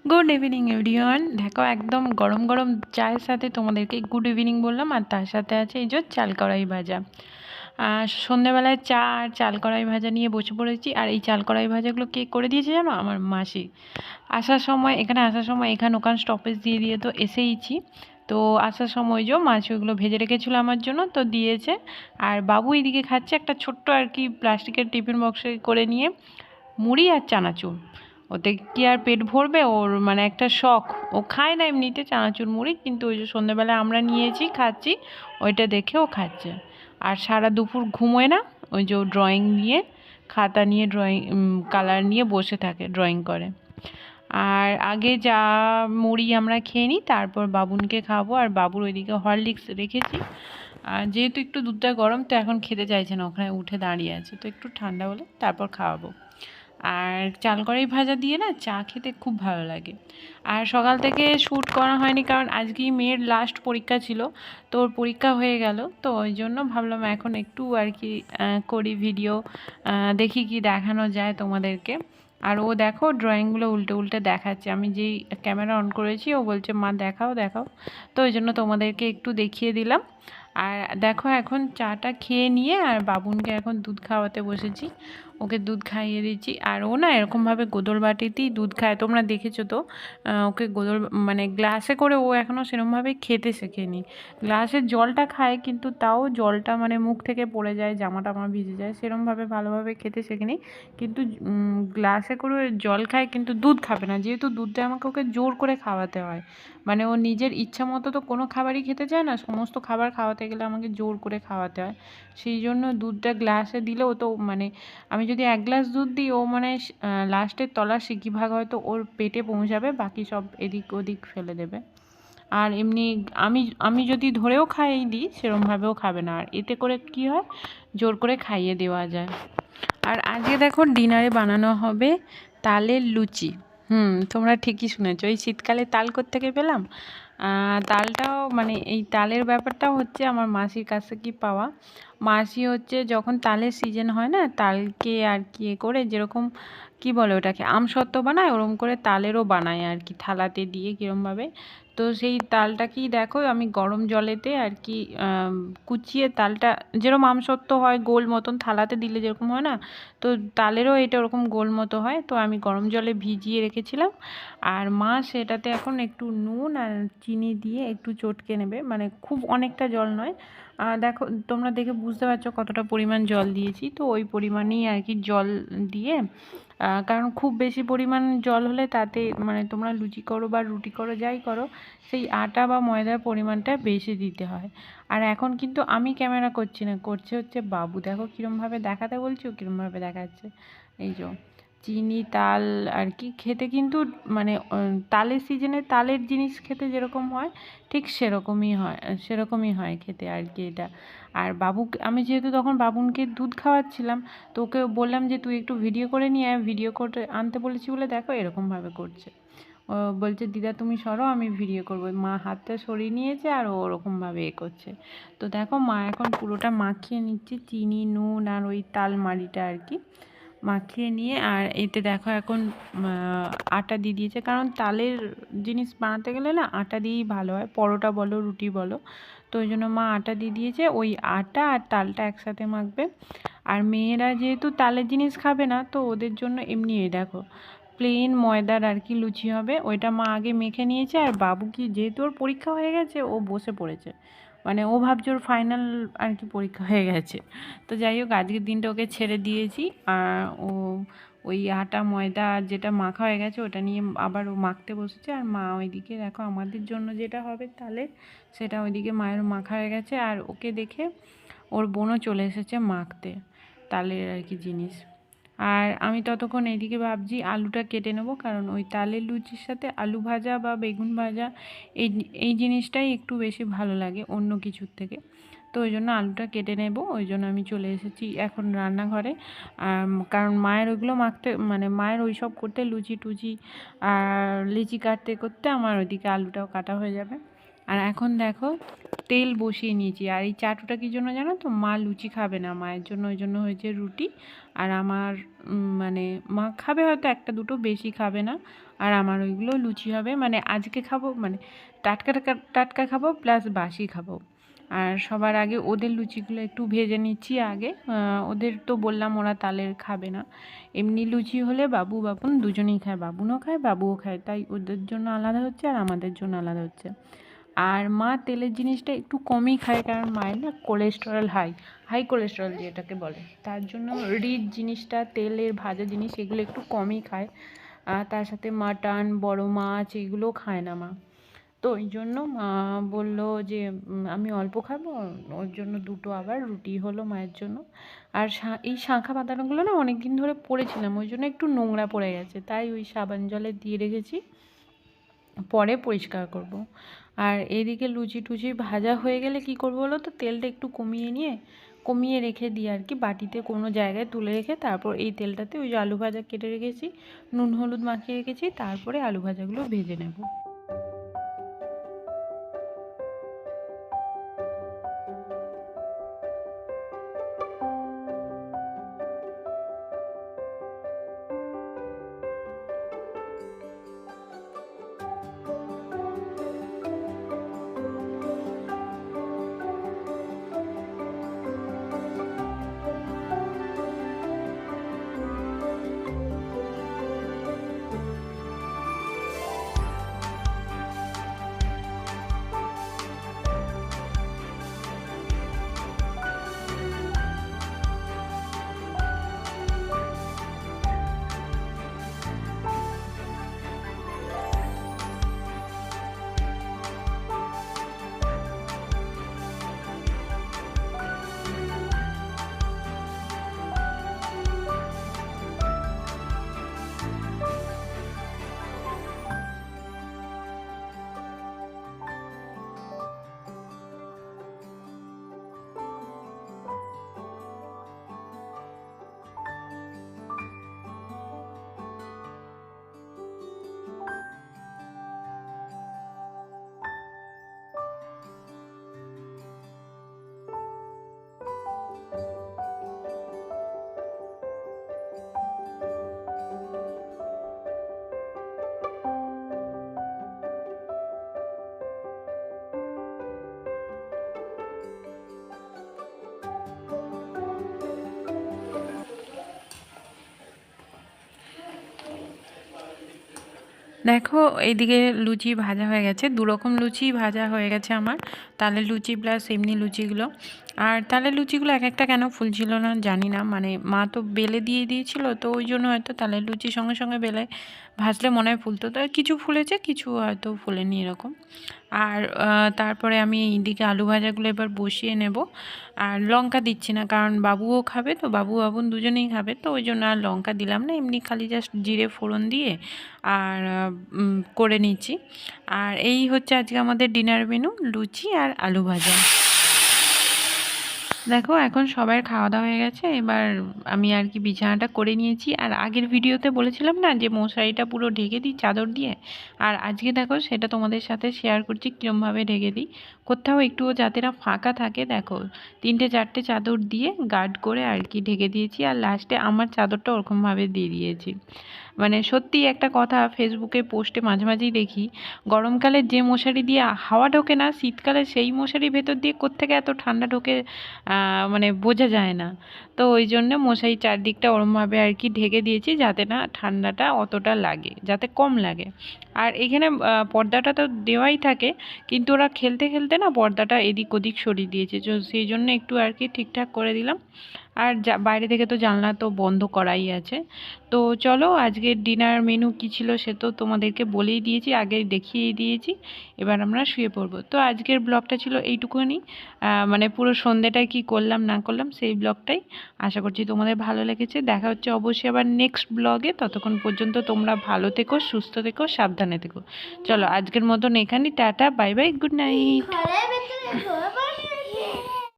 Good evening everyone. দেখো একদম গরম গরম চায়ের সাথে তোমাদেরকে গুড ইভিনিং বললাম, আর তার সাথে আছে এই যে চাল কড়াই ভাজা। সন্ধ্যেবেলায় চা আর চাল কড়াই ভাজা নিয়ে বসে পড়েছি। আর এই চাল কড়াই ভাজাগুলো কে করে দিয়েছে জানো? আমার মাসি। আসার সময় এখান ওখান স্টপেজ দিয়ে দিয়ে তো এসেইছি। তো আসার সময় যে মাছ ওইগুলো ভেজে রেখেছিল আমার জন্য, তো দিয়েছে। আর বাবু এইদিকে খাচ্ছে একটা ছোট্ট আর কি প্লাস্টিকের টিফিন বক্সে করে নিয়ে মুড়ি আর চানাচুর। ওতে কি আর পেট ভরবে? ওর মানে একটা শখ। ও খায় না এমনিতে চানাচুর মুড়ি, কিন্তু ওই যে সন্ধ্যেবেলায় আমরা নিয়েছি খাচ্ছি, ওইটা দেখে ও খাচ্ছে। আর সারা দুপুর ঘুমোয় না, ওই যে ড্রয়িং নিয়ে, খাতা নিয়ে ড্রয়িং কালার নিয়ে বসে থাকে, ড্রয়িং করে। আর আগে যা মুড়ি আমরা খেয়ে নিই, তারপর বাবুনকে খাবো। আর বাবুর ওইদিকে হরলিক্স রেখেছি। আর যেহেতু একটু দুধটা গরম, তো এখন খেতে চাইছে না, ওখানে উঠে দাঁড়িয়ে আছে, তো একটু ঠান্ডা হলে তারপর খাওয়াবো। আর চাল কড়াই ভাজা দিয়ে না চা খেতে খুব ভালো লাগে। আর সকাল থেকে শ্যুট করা হয়নি, কারণ আজকেই মেয়ের লাস্ট পরীক্ষা ছিল। তো ওর পরীক্ষা হয়ে গেল, তো ওই জন্য ভাবলাম এখন একটু আর কি করি ভিডিও, দেখি কি দেখানো যায় তোমাদেরকে। আর ও দেখো ড্রয়িংগুলো উল্টে উল্টে দেখাচ্ছে, আমি যেই ক্যামেরা অন করেছি ও বলছে মা দেখাও দেখাও। তো ওই জন্য তোমাদেরকে একটু দেখিয়ে দিলাম। আর দেখো এখন চাটা খেয়ে নিয়ে আর বাবুনকে এখন দুধ খাওয়াতে বসেছি। ওকে দুধ খাইয়ে দিচ্ছি। আর ও না এরকমভাবে গোদল বাটিতেই দুধ খায়, তোমরা দেখেছো তো। ওকে গোদল মানে গ্লাসে করে ও এখনও সেরকমভাবে খেতে শেখেনি। গ্লাসের জলটা খায়, কিন্তু তাও জলটা মানে মুখ থেকে পড়ে যায়, জামা টামা ভিজে যায়, সেরকমভাবে ভালোভাবে খেতে শেখেনি। কিন্তু গ্লাসে করে জল খায়, কিন্তু দুধ খাবে না, যেহেতু দুধটা আমাকে ওকে জোর করে খাওয়াতে হয়। মানে ও নিজের ইচ্ছা মতো তো কোনো খাবারই খেতে চায় না, সমস্ত খাবার খাওয়াতে গেলে আমাকে জোর করে খাওয়াতে হয়। সেই জন্য দুধটা গ্লাসে দিলেও তো মানে আমি যদি এক গ্লাস দুধ দিই, ও মানে লাস্টের তলার সিকি ভাগ হয়তো ওর পেটে পৌঁছাবে, বাকি সব এদিক ওদিক ফেলে দেবে। আর এমনি আমি আমি যদি ধরেও খাইয়ে দিই, সেরমভাবেও খাবে না। আর এতে করে কি হয়, জোর করে খাইয়ে দেওয়া যায়। আর আজকে দেখো ডিনারে বানানো হবে তালের লুচি। তোমরা ঠিকই শুনেছো, এই শীতকালে তাল কোত্থেকে পেলাম? তালটাও মানে এই তালের ব্যাপারটাও হচ্ছে আমার মাসির কাছ থেকে পাওয়া। মাসি হচ্ছে যখন তালের সিজন হয় না, তালকে আর কি করে যেরকম কি বলে ওটাকে আমসত্ত্ব বানায়, ওরকম করে তালেরও বানায় আর কি, থালাতে দিয়ে কীরমভাবে। তো সেই তালটাকেই দেখো আমি গরম জলেতে আর কি কুচিয়ে, তালটা যেরকম আমসত্ত্ব হয় গোল মতন থালাতে দিলে যেরকম হয় না, তো তালেরও এটা ওরকম গোল মতো হয়। তো আমি গরম জলে ভিজিয়ে রেখেছিলাম। আর মা সেটাতে এখন একটু নুন আর চিনি দিয়ে একটু চটকে নেবে, মানে খুব অনেকটা জল নয়। দেখো তোমরা দেখে বুঝতে পারছো কতটা পরিমাণ জল দিয়েছি, তো ওই পরিমাণেই আর কি জল দিয়ে, কারণ খুব বেশি পরিমাণ জল হলে তাতে মানে তোমরা লুচি করো বা রুটি করো যাই করো, সেই আটা বা ময়দার পরিমাণটা বেশি দিতে হয়। আর এখন কিন্তু আমি ক্যামেরা করছি না, করছে হচ্ছে বাবু। দেখো কীরমভাবে দেখাতে বলছি ও কীরমভাবে দেখাচ্ছে। এই যে চিনি তাল আর কি খেতে কিন্তু মানে তালের সিজনে তালের জিনিস খেতে যেরকম হয়, ঠিক সেরকমই হয় খেতে আর কি এটা। আর আমি যেহেতু তখন বাবুনকে দুধ খাওয়াচ্ছিলাম, তো ওকে বললাম যে তুই একটু ভিডিও করে নিয়ে আয়, ভিডিও করে আনতে বলেছি বলে দেখো এরকমভাবে করছে। ও বলছে দিদা তুমি সরো, আমি ভিডিও করবো। মা হাতটা সরিয়ে নিয়েছে আর ও ওরকমভাবে করছে। তো দেখো মা এখন পুরোটা মাখিয়ে নিচ্ছে, চিনি নুন আর ওই তাল মাড়িটা আর কি মাখিয়ে নিয়ে। আর এতে দেখো এখন আটা দিয়ে দিয়েছে, কারণ তালের জিনিস বানাতে গেলে না আটা দিয়েই ভালো হয়, পরোটা বলো রুটি বলো। তো ওই জন্য মা আটা দিয়ে দিয়েছে, ওই আটা আর তালটা একসাথে মাখবে। আর মেয়েরা যেহেতু তালের জিনিস খাবে না, তো ওদের জন্য এমনি দেখো প্লেন ময়দার আর কি লুচি হবে, ওইটা মা আগে মেখে নিয়েছে। আর বাবু কি যেহেতু ওর পরীক্ষা হয়ে গেছে, ও বসে পড়েছে, মানে ও ভাবছে ওর ফাইনাল আর কি পরীক্ষা হয়ে গেছে। তো যাই হোক আজকের দিনটা ওকে ছেড়ে দিয়েছি। আর ও ওই আটা ময়দা যেটা মাখা হয়ে গেছে ওটা নিয়ে আবার ও মাখতে বসেছে। আর মা ওইদিকে দেখো আমাদের জন্য যেটা হবে তাহলে সেটা ওইদিকে মায়ের মাখা হয়ে গেছে। আর ওকে দেখে ওর বোনও চলে এসেছে মাখতে তালের আর কি জিনিস। আর আমি ততক্ষণ এইদিকে ভাবছি আলুটা কেটে নেবো, কারণ ওই তালের লুচির সাথে আলু ভাজা বা বেগুন ভাজা এই এই জিনিসটাই একটু বেশি ভালো লাগে অন্য কিছুর থেকে। তো ওই জন্য আলুটা কেটে নেব, ওই জন্য আমি চলে এসেছি এখন রান্নাঘরে। কারণ মায়ের ওইগুলো মাখতে মানে মায়ের ওই সব করতে লুচি টুচি আর লিচি কাটতে করতে আমার ওইদিকে আলুটাও কাটা হয়ে যাবে। আর এখন দেখো তেল বসিয়ে নিয়েছি। আর এই চাটুটা কী জন্য জানো তো? মা লুচি খাবে না, মায়ের জন্য ওই জন্য হয়েছে রুটি। আর আমার মানে মা খাবে হয়তো একটা দুটো, বেশি খাবে না। আর আমার ওইগুলো লুচি হবে, মানে আজকে খাবো, মানে টাটকা টাটকা টাটকা খাবো প্লাস বাসি খাবো। আর সবার আগে ওদের লুচিগুলো একটু ভেজে নিচ্ছি আগে। ওদের তো বললাম ওরা তালের খাবে না, এমনি লুচি হলে বাবু বাপুন দুজনেই খায়, বাবুনও খায় বাবুও খায়, তাই ওদের জন্য আলাদা হচ্ছে আর আমাদের জন্য আলাদা হচ্ছে। আর মা তেলের জিনিসটা একটু কমই খায়, কারণ মায়ের না কোলেস্টেরল হাই কোলেস্টেরল যেটাকে বলে, তার জন্য রিচ জিনিসটা, তেলের ভাজা জিনিস এগুলো একটু কমই খায়। তার সাথে মাটন, বড় মাছ এগুলোও খায় না মা। তো ওই জন্য মা বললো যে আমি অল্প খাবো, ওর জন্য দুটো আবার রুটি হলো মায়ের জন্য। আর এই শাঁখা পাতাগুলো না অনেক দিন ধরে পড়েছিলাম, ওই জন্য একটু নোংরা পড়ে গেছে, তাই ওই সাবান জলে দিয়ে রেখেছি, পরে পরিষ্কার করব। আর এদিকে লুচি টুচি ভাজা হয়ে গেলে কি করবো বলো তো, তেলটা একটু কমিয়ে রেখে দিই আর কি, বাটিতে কোনো জায়গায় তুলে রেখে তারপর এই তেলটাতে ওই যে আলু ভাজা কেটে রেখেছি, নুন হলুদ মাখিয়ে রেখেছি, তারপরে আলু ভাজাগুলো ভেজে নেব। দেখো এইদিকে লুচি ভাজা হয়ে গেছে, দুরকম লুচি ভাজা হয়ে গেছে আমার, তালের লুচি প্লাস এমনি লুচিগুলো। আর তালের লুচিগুলো এক একটা কেন ফুলছিল না জানি না, মানে মা তো বেলে দিয়ে দিয়েছিল, তো ওই জন্য হয়তো তালের লুচি সঙ্গে সঙ্গে বেলে ভাজলে মনে হয় ফুলতো, তো কিছু ফুলেছে কিছু হয়তো ফুলেনি এরকম। আর তারপরে আমি এইদিকে আলু ভাজাগুলো এবার বসিয়ে নেব। আর লঙ্কা দিচ্ছি না, কারণ বাবুও খাবে, তো বাবু বাবুন দুজনেই খাবে, তো ওই জন্য আর লঙ্কা দিলাম না, এমনি খালি জাস্ট জিরে ফোড়ন দিয়ে আর করে নিচ্ছি। আর এই হচ্ছে আজকে আমাদের ডিনার মেনু, লুচি আর আলু ভাজা। দেখো এখন সবার খাওয়া দাওয়া হয়ে গেছে, এবার আমি আর কি বিছানাটা করে নিয়েছি। আর আগের ভিডিওতে বলেছিলাম না যে মশারিটা পুরো ঢেকে দিই চাদর দিয়ে, আর আজকে দেখো সেটা তোমাদের সাথে শেয়ার করছি কীরমভাবে ঢেকে দিই, কোথাও একটুও যাতে না ফাঁকা থাকে। দেখো 3-4টে চাদর দিয়ে গার্ড করে আর কি ঢেকে দিয়েছি, আর লাস্টে আমার চাদরটা ওরকমভাবে দিয়ে দিয়েছি। মানে সত্যি একটা কথা, ফেসবুকে পোস্টে মাঝে মাঝেই দেখি, গরমকালে যে মশারি দিয়ে হাওয়া ঢোকে না, শীতকালে সেই মশারির ভেতর দিয়ে কোত্থেকে এত ঠান্ডা ঢোকে মানে বোঝা যায় না। তো ওই জন্য মশারি চারদিকটা ওরমভাবে আর কি ঢেকে দিয়েছি, যাতে না ঠান্ডাটা অতটা লাগে, যাতে কম লাগে। আর এখানে পর্দাটা তো দেওয়াই থাকে, কিন্তু ওরা খেলতে খেলতে না পর্দাটা এদিক ওদিক সরিয়ে দিয়েছে, তো সেই জন্য একটু আর কি ঠিকঠাক করে দিলাম। আর বাইরে থেকে তো জানলা তো বন্ধ করাই আছে। তো চলো আজকের ডিনার মেনু কী ছিল সে তো তোমাদেরকে বলেই দিয়েছি, আগে দেখিয়েই দিয়েছি, এবার আমরা শুয়ে পড়বো। তো আজকের ব্লগটা ছিল এইটুকুনি, মানে পুরো সন্ধ্যেটায় কি করলাম না করলাম সেই ব্লগটাই। আশা করছি তোমাদের ভালো লেগেছে। দেখা হচ্ছে অবশ্যই আবার নেক্সট ব্লগে, ততক্ষণ পর্যন্ত তোমরা ভালো থেকো, সুস্থ থেকো, সাবধানে থেকো। চলো আজকের মতন এখানেই, tata, bye bye, good night.